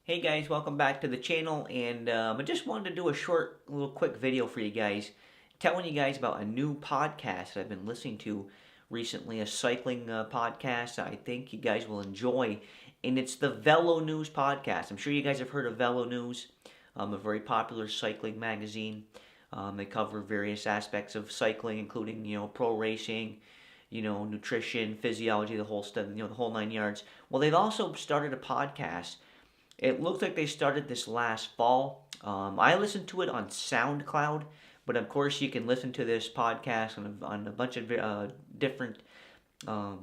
Hey guys, welcome back to the channel, and I just wanted to do a short, little quick video for you guys, telling you guys about a new podcast that I've been listening to recently, a cycling podcast I think you guys will enjoy, and it's the VeloNews Podcast. I'm sure you guys have heard of VeloNews, a very popular cycling magazine. They cover various aspects of cycling, including, pro racing, nutrition, physiology, the whole stuff, the whole nine yards. Well, they've also started a podcast. It looks like they started this last fall. I listened to it on SoundCloud, but of course you can listen to this podcast on a bunch of different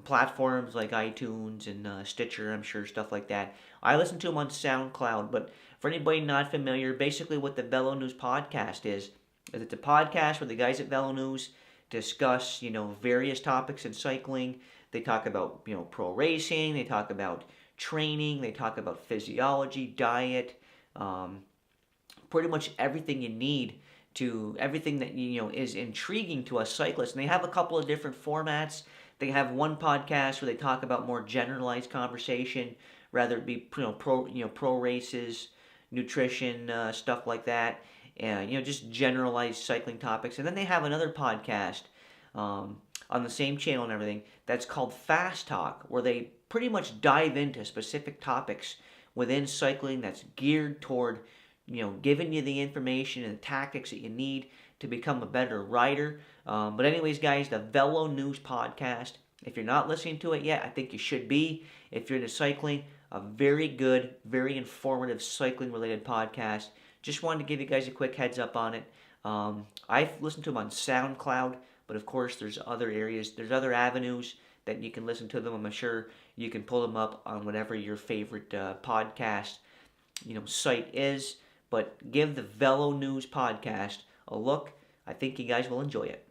platforms like iTunes and Stitcher, I'm sure, stuff like that. I listen to them on SoundCloud, but for anybody not familiar, basically what the VeloNews Podcast is it's a podcast where the guys at VeloNews discuss, various topics in cycling. They talk about, pro racing, they talk about training, they talk about physiology, diet, pretty much everything you need to everything that is intriguing to us cyclists. And they have a couple of different formats. They have one podcast where they talk about more generalized conversation, rather it be pro races, nutrition, stuff like that, and just generalized cycling topics. And then they have another podcast on the same channel and everything that's called Fast Talk, where they pretty much dive into specific topics within cycling that's geared toward giving you the information and the tactics that you need to become a better rider. But anyways, guys, the VeloNews Podcast, if you're not listening to it yet, I think you should be. If you're into cycling, a very good, very informative cycling related podcast. Just wanted to give you guys a quick heads up on it. I've listened to them on SoundCloud, but of course there's other areas, there's other avenues that you can listen to them. I'm sure you can pull them up on whatever your favorite podcast site is. But give the VeloNews Podcast a look. I think you guys will enjoy it.